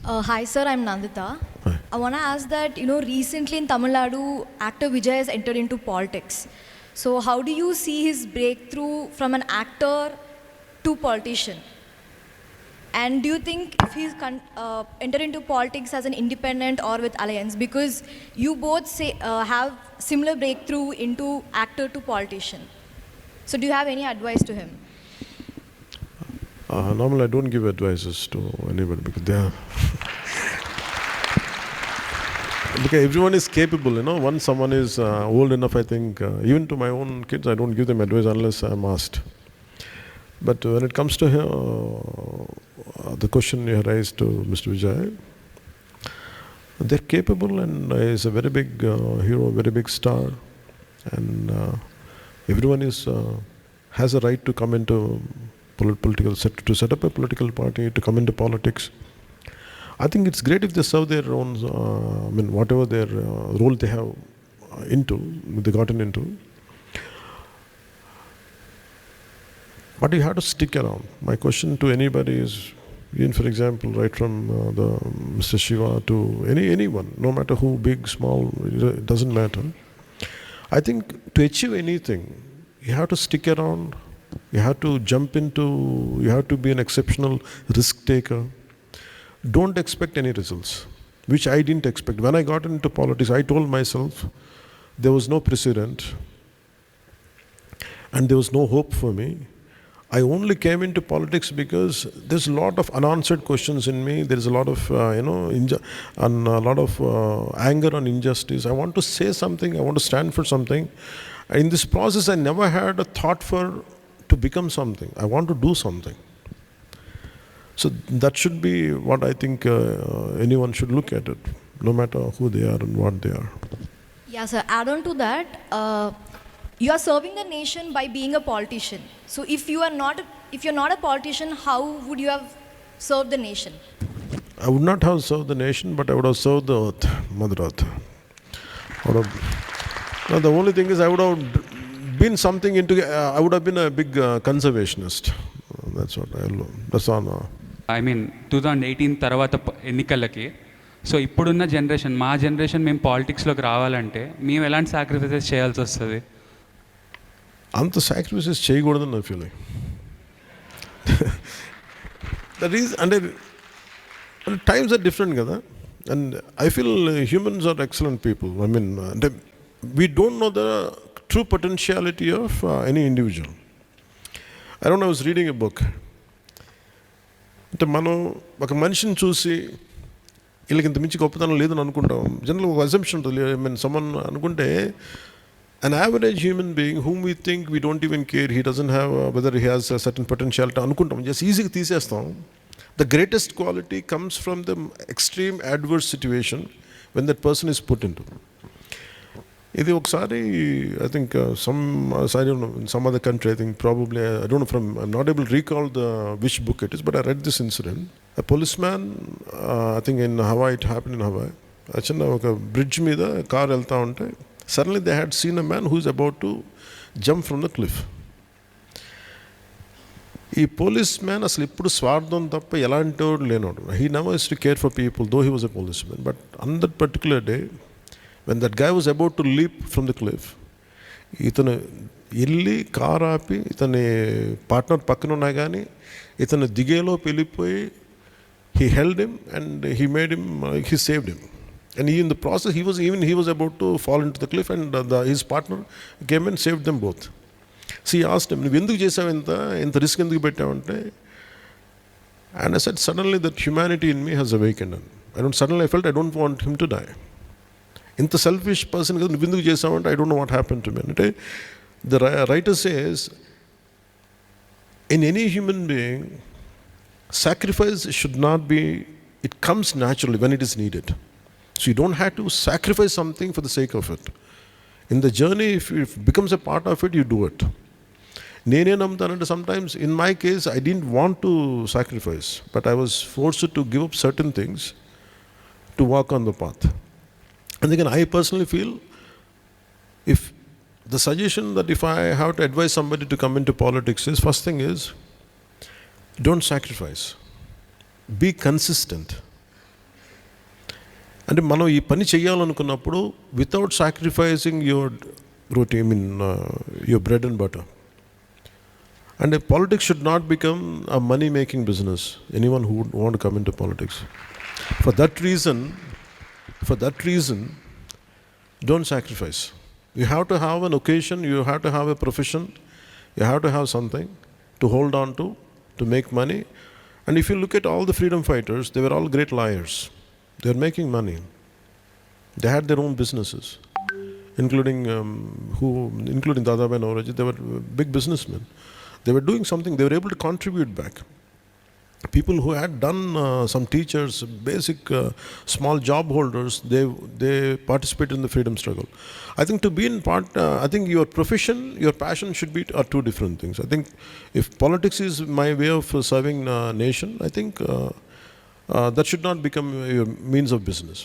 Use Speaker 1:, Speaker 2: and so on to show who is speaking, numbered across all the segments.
Speaker 1: Hi sir, I'm Nandita.
Speaker 2: Hi.
Speaker 1: I want to ask that, recently in Tamil Nadu, actor Vijay has entered into politics. So how do you see his breakthrough from an actor to politician? And do you think if he's entered into politics as an independent or with alliance? Because you both have similar breakthrough into actor to politician. So do you have any advice to him?
Speaker 2: Normally, I don't give advices to anybody because they are because everyone is capable. Once someone is old enough, I think even to my own kids, I don't give them advice unless I'm asked. But when it comes to the question you raised to Mr. Vijay, they're capable, and he's a very big hero, very big star, and everyone has a right to come into to set up a political party, to come into politics. I think it's great if they serve their own, whatever their role they have they gotten into. But you have to stick around. My question to anybody is, even for example, right from the Mr. Shiva to anyone, no matter who, big, small, it doesn't matter. I think to achieve anything, you have to stick around. You have to you have to be an exceptional risk taker. Don't expect any results, which I didn't expect. When I got into politics, I told myself there was no precedent and there was no hope for me. I only came into politics because there's a lot of unanswered questions in me. There's a lot of, anger and injustice. I want to say something. I want to stand for something. In this process, I never had a thought to become something. I want to do something. So that should be what I think anyone should look at it, no matter who they are and what they are.
Speaker 1: Yeah, sir. Add on to that, you are serving the nation by being a politician. So if you're not a politician, how would you have served the nation?
Speaker 2: I would not have served the nation, but I would have served the earth, Mother Earth. Now, the only thing is I would have been something I would have been a big conservationist. That's all.
Speaker 3: I mean, 2018 తర్వాత ఎన్నికలకి so ఇప్పుడున్న generation, మా generation మేము పాలిటిక్స్లోకి రావాలంటే మేము ఎలాంటి sacrifices చేయాల్సి వస్తుంది?
Speaker 2: అంత సాక్రిఫైసెస్ చేయకూడదని నా ఫీలింగ్. దట్ ఈస్ అంటే టైమ్స్ ఆర్ డిఫరెంట్ కదా. And I feel humans are excellent people. అంటే we don't know the true potentiality of any individual. I was reading a book. అంటే మనం ఒక మనిషిని చూసి వీళ్ళకి ఇంత మించి గొప్పతనం లేదని అనుకుంటాం. జనరల్ ఒక అజంప్షన్ ఉంటుంది. సమ్మన్ అనుకుంటే an average human being whom we think we don't even care, he doesn't have whether he has a certain potentiality అనుకుంటాం, జస్ట్ ఈజీగా తీసేస్తాం. The greatest quality comes from the extreme adverse situation when that person is put into. ఇది ఒకసారి I think some other country, I think probably, I don't know I'm not able to recall which book it is, but I read this incident. A policeman, I think in Hawaii, it happened in Hawaii. Achana oka bridge మీద car వెళ్తా ఉంటే suddenly they had seen a man who is about to jump from the cliff. ఈ police man అసలు ఇప్పుడు స్వార్థం తప్ప ఎలాంటి వాడు లేనోడు. He never used to care for people, though he was a policeman. But on that particular day, when that guy was about to leap from the cliff, ఇతను వెళ్ళి కార్ ఆపి ఇతని పార్ట్నర్ పక్కన ఉన్నా కానీ ఇతను దిగేలోపు వెళ్ళిపోయి he held him and he saved him. And in the process, he was about to fall into the cliff, and his partner came and saved them both. So he asked him, "నువ్వు ఎందుకు చేసావు ఇంత risk ఎందుకు పెట్టావంటే?" And I said, suddenly that humanity in me has awakened. Suddenly I felt I don't want him to die. ఇంత selfish person కదా, నువ్వు ఎందుకు చేసావంటే, I don't know what happened to me. అంటే the writer says, in any human being, sacrifice should not be, it comes naturally when it is needed. So you don't have to sacrifice something for the sake of it. In the journey, if it becomes a part of it, you do it. నేనే నమ్ముతానంటే sometimes, in my case, I didn't want to sacrifice, but I was forced to give up certain things to walk on the path. And again, I personally feel, if the suggestion that if I have to advise somebody to come into politics is, first thing is, don't sacrifice. Be consistent. అంటే మనం ఈ పని చేయాలనుకున్నప్పుడు without sacrificing your routine, your bread and butter. And politics should not become a money-making business. Anyone who would want to come into politics, for that reason, don't sacrifice. You have to have an occasion. You have to have a profession. You have to have something to hold on to make money. And if you look at all the freedom fighters, they were all great liars. They were making money. They had their own businesses, including Dadabhai Naoroji. They were big businessmen. They were doing something. They were able to contribute back. People who had done some teachers, basic small job holders, they participated in the freedom struggle. I think to be in part, I think your profession, your passion should be are two different things. I think if politics is my way of serving nation, I think that should not become your means of business.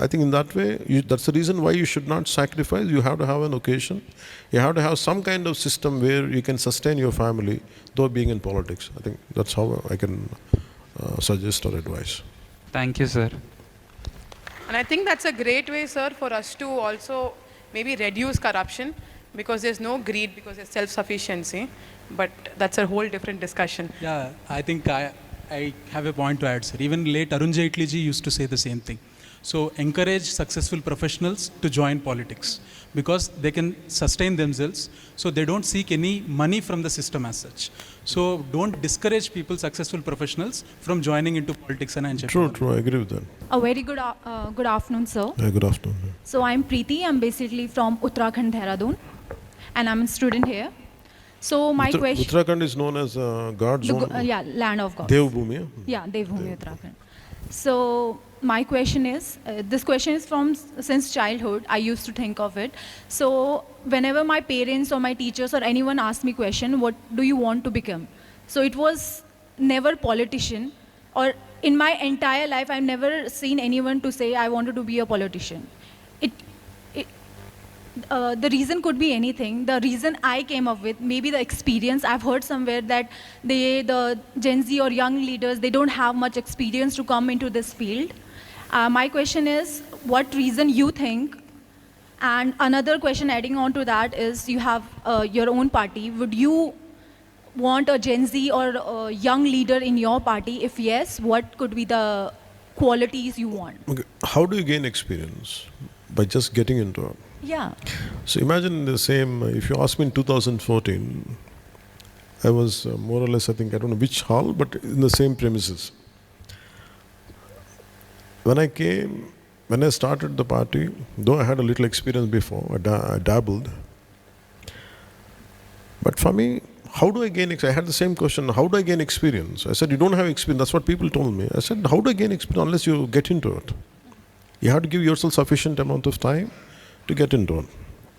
Speaker 2: I think in that way, that's the reason why you should not sacrifice. You have to have an occasion. You have to have some kind of system where you can sustain your family, though being in politics. I think that's how I can suggest or advise.
Speaker 3: Thank you, sir.
Speaker 4: And I think that's a great way, sir, for us to also maybe reduce corruption, because there's no greed, because there's self-sufficiency. But that's a whole different discussion.
Speaker 5: Yeah, I think I have a point to add, sir. Even late Arun Jaitley ji used to say the same thing. So encourage successful professionals to join politics, because they can sustain themselves, so they don't seek any money from the system as such. So don't discourage people, successful professionals, from joining into politics. And
Speaker 2: True, I agree with that.
Speaker 6: A very good afternoon, sir.
Speaker 2: Good afternoon.
Speaker 6: So I'm Preeti. I'm basically from Uttarakhand, Dehradun, and I'm a student here. So my question.
Speaker 2: Uttarakhand is known as God's zone.
Speaker 6: Land of God.
Speaker 2: Devbhumi.
Speaker 6: Yeah, Devbhumi, Uttarakhand. So my question is, this question is from since childhood. I used to think of it. So whenever my parents or my teachers or anyone asked me question, what do you want to become? So it was never politician, or in my entire life, I've never seen anyone to say I wanted to be a politician. The reason could be anything. The reason I came up with, maybe the experience. I've heard somewhere that the Gen Z or young leaders, they don't have much experience to come into this field. My question is, what reason you think? And another question adding on to that is, you have your own party. Would you want a Gen Z or a young leader in your party? If yes, what could be the qualities you want?
Speaker 2: Okay. How do you gain experience? By just getting into it.
Speaker 6: Yeah.
Speaker 2: So imagine the same, if you ask me in 2014, I was more or less, I think, I don't know which hall, but in the same premises. When I started the party, though I had a little experience before, I dabbled. But for me, how do I gain experience? I had the same question, how do I gain experience? I said, you don't have experience. That's what people told me. I said, how do I gain experience unless you get into it? You have to give yourself sufficient amount of time to get into it.